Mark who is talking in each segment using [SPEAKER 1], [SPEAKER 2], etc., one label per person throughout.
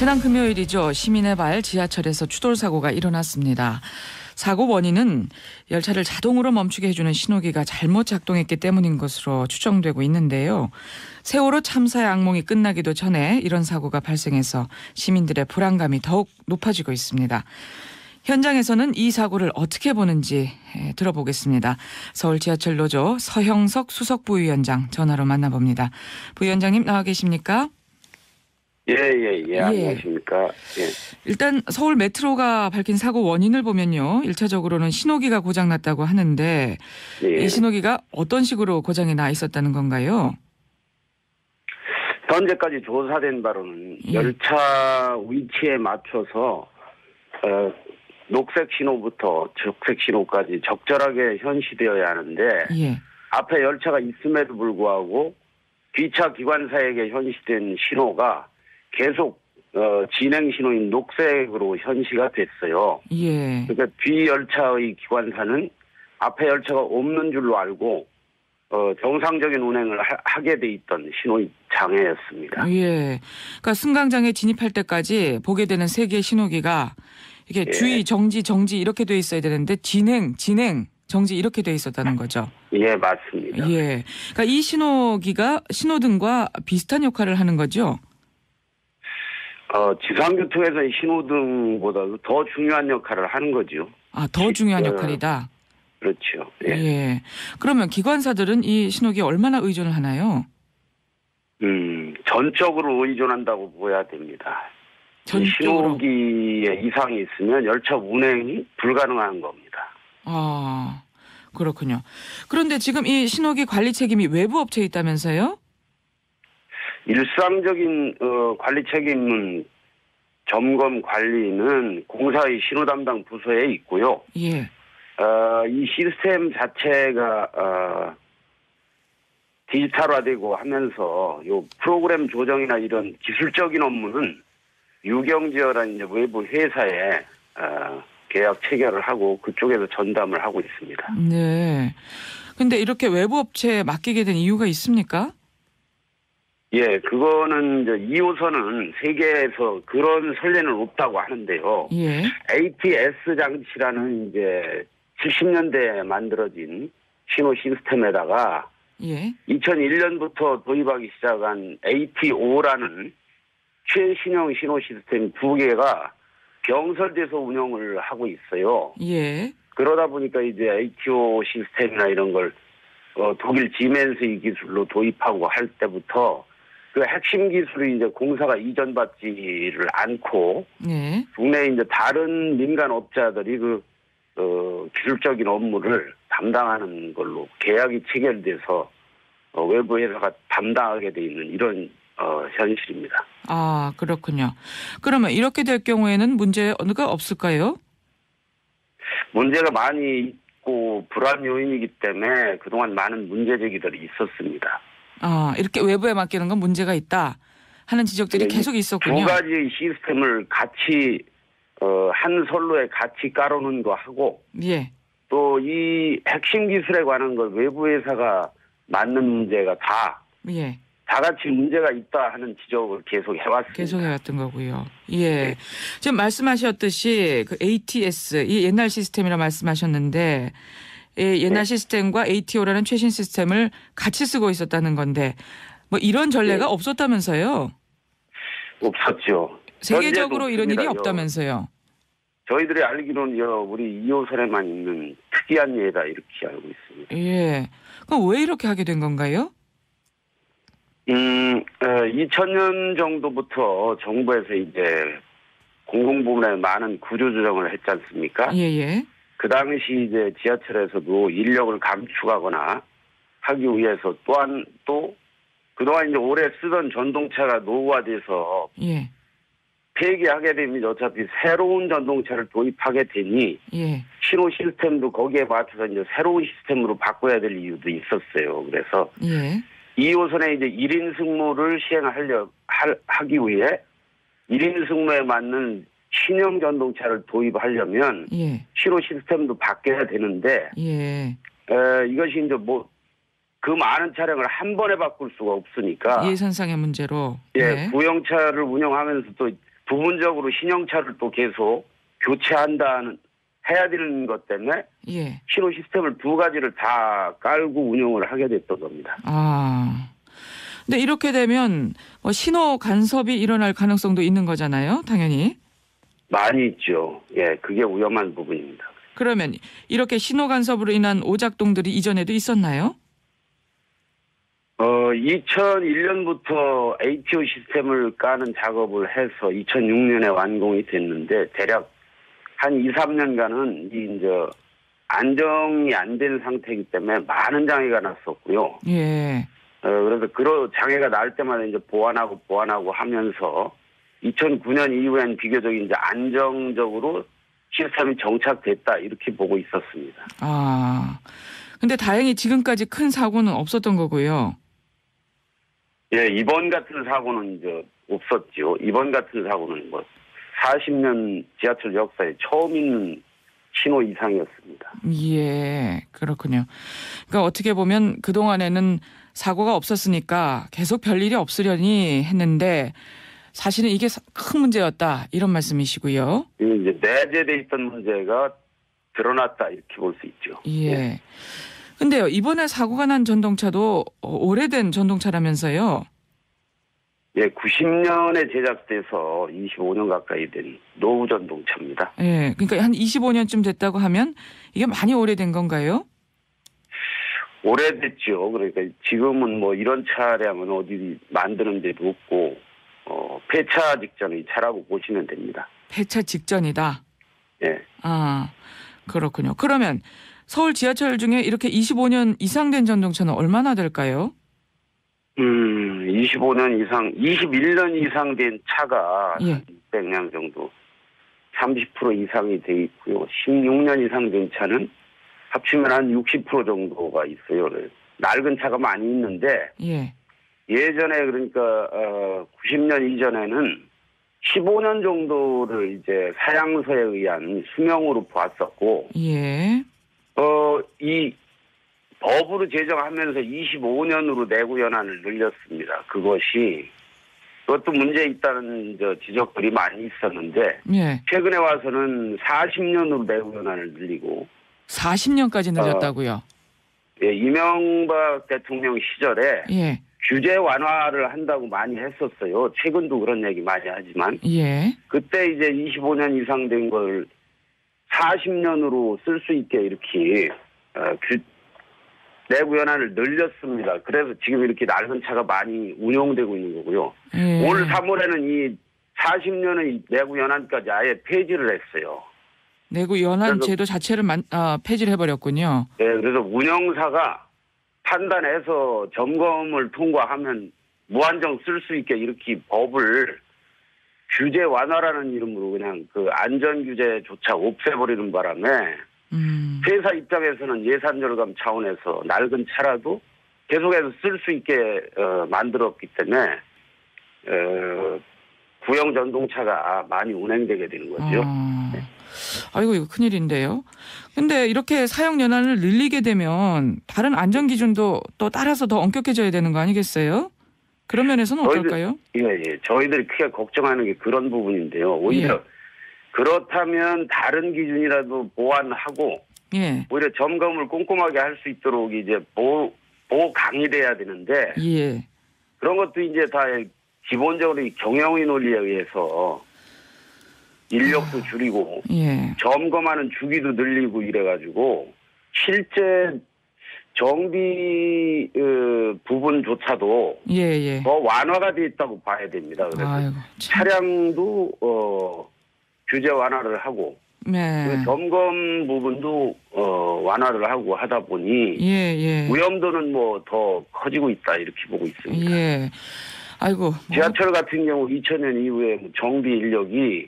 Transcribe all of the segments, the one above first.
[SPEAKER 1] 지난 금요일이죠. 시민의 발 지하철에서 추돌 사고가 일어났습니다. 사고 원인은 열차를 자동으로 멈추게 해주는 신호기가 잘못 작동했기 때문인 것으로 추정되고 있는데요. 세월호 참사의 악몽이 끝나기도 전에 이런 사고가 발생해서 시민들의 불안감이 더욱 높아지고 있습니다. 현장에서는 이 사고를 어떻게 보는지 들어보겠습니다. 서울 지하철 노조 서형석 수석 부위원장 전화로 만나봅니다. 부위원장님 나와 계십니까?
[SPEAKER 2] 예. 안녕하십니까. 예.
[SPEAKER 1] 일단 서울 메트로가 밝힌 사고 원인을 보면요. 1차적으로는 신호기가 고장났다고 하는데
[SPEAKER 2] 예.
[SPEAKER 1] 이 신호기가 어떤 식으로 고장이 나 있었다는 건가요?
[SPEAKER 2] 현재까지 조사된 바로는
[SPEAKER 1] 예.
[SPEAKER 2] 열차 위치에 맞춰서 녹색 신호부터 적색 신호까지 적절하게 현시되어야 하는데
[SPEAKER 1] 예.
[SPEAKER 2] 앞에 열차가 있음에도 불구하고 뒤차 기관사에게 현시된 신호가 계속 진행 신호인 녹색으로 현시가 됐어요.
[SPEAKER 1] 예.
[SPEAKER 2] 그러니까 뒤 열차의 기관사는 앞에 열차가 없는 줄로 알고 정상적인 운행을 하게 돼 있던 신호의 장애였습니다.
[SPEAKER 1] 예. 그러니까 승강장에 진입할 때까지 보게 되는 세 개의 신호기가 이게
[SPEAKER 2] 예.
[SPEAKER 1] 주의, 정지 이렇게 돼 있어야 되는데 진행, 정지 이렇게 돼 있었다는 거죠.
[SPEAKER 2] 예, 맞습니다.
[SPEAKER 1] 예. 그러니까 이 신호기가 신호등과 비슷한 역할을 하는 거죠.
[SPEAKER 2] 지상교통에서의 신호등보다도 더 중요한 역할을 하는 거죠.
[SPEAKER 1] 아, 더 중요한 역할이다.
[SPEAKER 2] 그렇죠. 예.
[SPEAKER 1] 예. 그러면 기관사들은 이 신호기에 얼마나 의존을 하나요?
[SPEAKER 2] 전적으로 의존한다고 보아야 됩니다.
[SPEAKER 1] 전적으로.
[SPEAKER 2] 신호기에 이상이 있으면 열차 운행이 불가능한 겁니다.
[SPEAKER 1] 아, 그렇군요. 그런데 지금 이 신호기 관리 책임이 외부 업체에 있다면서요?
[SPEAKER 2] 일상적인 관리 책임은 점검 관리는 공사의 신호 담당 부서에 있고요.
[SPEAKER 1] 예.
[SPEAKER 2] 이 시스템 자체가 디지털화되고 하면서 요 프로그램 조정이나 이런 기술적인 업무는 유경지어라는 이제 외부 회사에 계약 체결을 하고 그쪽에서 전담을 하고 있습니다.
[SPEAKER 1] 네. 근데 이렇게 외부 업체에 맡기게 된 이유가 있습니까?
[SPEAKER 2] 예, 그거는 이제 2호선은 세계에서 그런 선례는 없다고 하는데요.
[SPEAKER 1] 예.
[SPEAKER 2] ATS 장치라는 이제 70년대에 만들어진 신호 시스템에다가
[SPEAKER 1] 예.
[SPEAKER 2] 2001년부터 도입하기 시작한 ATO라는 최신형 신호 시스템 2개가 병설돼서 운영을 하고 있어요.
[SPEAKER 1] 예.
[SPEAKER 2] 그러다 보니까 이제 ATO 시스템이나 이런 걸 독일 지멘스의 기술로 도입하고 할 때부터 그 핵심 기술이 이제 공사가 이전받지를 않고
[SPEAKER 1] 예.
[SPEAKER 2] 국내 이제 다른 민간 업자들이 기술적인 업무를 담당하는 걸로 계약이 체결돼서 외부 회사가 담당하게 돼 있는 이런 현실입니다.
[SPEAKER 1] 아, 그렇군요. 그러면 이렇게 될 경우에는 문제가 없을까요?
[SPEAKER 2] 문제가 많이 있고 불안 요인이기 때문에 그동안 많은 문제 제기들이 있었습니다.
[SPEAKER 1] 아, 이렇게 외부에 맡기는 건 문제가 있다 하는 지적들이 계속 있었군요.
[SPEAKER 2] 두 가지의 시스템을 같이 한 선로에 같이 깔아놓은 거 하고
[SPEAKER 1] 예.
[SPEAKER 2] 또 이 핵심 기술에 관한 걸 외부 회사가 맡는 문제가 다 같이 문제가 있다 하는 지적을 계속 해왔습니다.
[SPEAKER 1] 계속 해왔던 거고요. 예. 지금 말씀하셨듯이 그 ATS, 이 옛날 시스템이라 말씀하셨는데 옛날 시스템과 ATO라는 최신 시스템을 같이 쓰고 있었다는 건데 뭐 이런 전례가 없었다면서요?
[SPEAKER 2] 없었죠.
[SPEAKER 1] 세계적으로 이런 일이
[SPEAKER 2] 없습니다요.
[SPEAKER 1] 없다면서요?
[SPEAKER 2] 저희들이 알기로는 우리 2호선에만 있는 특이한 예다 이렇게 알고 있습니다.
[SPEAKER 1] 예. 그럼 왜 이렇게 하게 된 건가요?
[SPEAKER 2] 2000년 정도부터 정부에서 이제 공공부문에 많은 구조조정을 했지 않습니까?
[SPEAKER 1] 예.
[SPEAKER 2] 그 당시 이제 지하철에서도 인력을 감축하거나 하기 위해서 또한 또 그동안 이제 오래 쓰던 전동차가 노후화돼서 폐기하게 되면 어차피 새로운 전동차를 도입하게 되니 신호 시스템도 거기에 맞춰서 이제 새로운 시스템으로 바꿔야 될 이유도 있었어요. 그래서 2호선에 이제 1인 승무를 하기 위해 1인 승무에 맞는 신형 전동차를 도입하려면 신호 시스템도 바뀌어야 되는데 이것이 이제 그 많은 차량을 한 번에 바꿀 수가 없으니까
[SPEAKER 1] 예산상의 문제로
[SPEAKER 2] 구형차를 운영하면서 또 부분적으로 신형차를 또 계속 해야 되는 것 때문에 예. 신호 시스템을 두 가지를 다 깔고 운영을 하게 됐던 겁니다.
[SPEAKER 1] 아, 근데 이렇게 되면 신호 간섭이 일어날 가능성도 있는 거잖아요, 당연히.
[SPEAKER 2] 많이 있죠. 예, 그게 위험한 부분입니다.
[SPEAKER 1] 그러면 이렇게 신호 간섭으로 인한 오작동들이 이전에도 있었나요?
[SPEAKER 2] 2001년부터 ATO 시스템을 까는 작업을 해서 2006년에 완공이 됐는데 대략 한 2, 3년간은 이제 안정이 안 된 상태이기 때문에 많은 장애가 났었고요.
[SPEAKER 1] 예.
[SPEAKER 2] 그래서 그런 장애가 날 때마다 이제 보완하고 하면서 2009년 이후엔 비교적 이제 안정적으로 시스템이 정착됐다 이렇게 보고 있었습니다.
[SPEAKER 1] 아, 근데 다행히 지금까지 큰 사고는 없었던 거고요.
[SPEAKER 2] 예, 이번 같은 사고는 이제 없었죠. 이번 같은 사고는 40년 지하철 역사에 처음 있는 신호 이상이었습니다.
[SPEAKER 1] 예, 그렇군요. 그러니까 어떻게 보면 그동안에는 사고가 없었으니까 계속 별일이 없으려니 했는데 사실은 이게 큰 문제였다 이런 말씀이시고요.
[SPEAKER 2] 이제 내재돼 있던 문제가 드러났다 이렇게 볼 수 있죠.
[SPEAKER 1] 예. 근데요, 이번에 사고가 난 전동차도 오래된 전동차라면서요?
[SPEAKER 2] 예, 90년에 제작돼서 25년 가까이 된 노후 전동차입니다.
[SPEAKER 1] 예, 그러니까 한 25년쯤 됐다고 하면 이게 많이 오래된 건가요?
[SPEAKER 2] 오래됐죠. 그러니까 지금은 이런 차량은 어디 만드는 데도 없고 폐차 직전의 차라고 보시면 됩니다.
[SPEAKER 1] 폐차 직전이다?
[SPEAKER 2] 예.
[SPEAKER 1] 아, 그렇군요. 그러면 서울 지하철 중에 이렇게 25년 이상 된 전동차는 얼마나 될까요?
[SPEAKER 2] 25년 이상, 21년 이상 된 차가
[SPEAKER 1] 예.
[SPEAKER 2] 600량 정도, 30% 이상이 돼 있고요. 16년 이상 된 차는 합치면 한 60% 정도가 있어요. 낡은 차가 많이 있는데
[SPEAKER 1] 예.
[SPEAKER 2] 예전에 그러니까 90년 이전에는 15년 정도를 이제 사양서에 의한 수명으로 봤었고,
[SPEAKER 1] 예.
[SPEAKER 2] 이 법으로 제정하면서 25년으로 내구 연한을 늘렸습니다. 그것도 문제 있다는 지적들이 많이 있었는데,
[SPEAKER 1] 예.
[SPEAKER 2] 최근에 와서는 40년으로 내구 연한을 늘리고
[SPEAKER 1] 40년까지 늘렸다고요?
[SPEAKER 2] 예, 이명박 대통령 시절에
[SPEAKER 1] 예.
[SPEAKER 2] 규제 완화를 한다고 많이 했었어요. 최근도 그런 얘기 많이 하지만.
[SPEAKER 1] 예.
[SPEAKER 2] 그때 이제 25년 이상 된 걸 40년으로 쓸 수 있게 이렇게 내구 연한을 늘렸습니다. 그래서 지금 이렇게 낡은 차가 많이 운용되고 있는 거고요.
[SPEAKER 1] 예.
[SPEAKER 2] 올 3월에는 이 40년의 내구 연한까지 아예 폐지를 했어요.
[SPEAKER 1] 내구 연한 제도 자체를 폐지를 해버렸군요.
[SPEAKER 2] 네, 그래서 운영사가 판단해서 점검을 통과하면 무한정 쓸 수 있게 이렇게 법을 규제 완화라는 이름으로 그냥 그 안전 규제조차 없애버리는 바람에 회사 입장에서는 예산 절감 차원에서 낡은 차라도 계속해서 쓸 수 있게 만들었기 때문에 구형 전동차가 많이 운행되게 되는 거죠.
[SPEAKER 1] 아이고 이거 큰일인데요. 근데 이렇게 사용 연한을 늘리게 되면 다른 안전 기준도 또 따라서 더 엄격해져야 되는 거 아니겠어요? 그런 면에서는 어떨까요?
[SPEAKER 2] 예. 저희들이 크게 걱정하는 게 그런 부분인데요. 오히려 그렇다면 다른 기준이라도 보완하고 오히려 점검을 꼼꼼하게 할 수 있도록 이제 보호 강의돼야 되는데 그런 것도 이제 다 기본적으로 경영의 논리에 의해서 인력도 줄이고 점검하는 주기도 늘리고 이래가지고 실제 정비 부분조차도 더 완화가 돼 있다고 봐야 됩니다. 그래서 차량도 규제 완화를 하고 그 점검 부분도 완화를 하고 하다 보니 위험도는 더 커지고 있다 이렇게 보고 있습니다.
[SPEAKER 1] 아이고.
[SPEAKER 2] 지하철 같은 경우 2000년 이후에 정비 인력이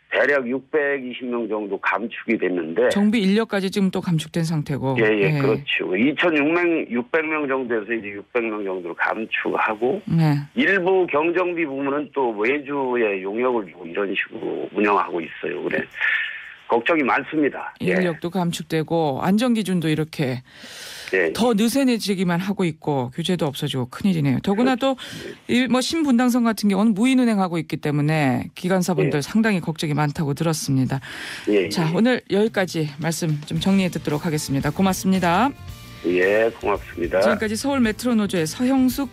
[SPEAKER 2] 대략 620명 정도 감축이 됐는데
[SPEAKER 1] 정비 인력까지 지금 또 감축된 상태고.
[SPEAKER 2] 그렇죠. 2,600명 정도에서 이제 600명 정도로 감축하고 일부 경정비 부문은 또 외주에 용역을 주고 이런 식으로 운영하고 있어요. 그래 걱정이 많습니다.
[SPEAKER 1] 인력도 감축되고 안전 기준도 이렇게
[SPEAKER 2] 예.
[SPEAKER 1] 더 느슨해지기만 하고 있고 규제도 없어지고 큰일이네요. 더구나 또 뭐 신분당선 같은 경우는 무인운행하고 있기 때문에 기관사분들
[SPEAKER 2] 예.
[SPEAKER 1] 상당히 걱정이 많다고 들었습니다.
[SPEAKER 2] 예.
[SPEAKER 1] 자, 오늘 여기까지 말씀 좀 정리해 듣도록 하겠습니다. 고맙습니다.
[SPEAKER 2] 예, 고맙습니다.
[SPEAKER 1] 지금까지 서울 메트로 노조의 서형숙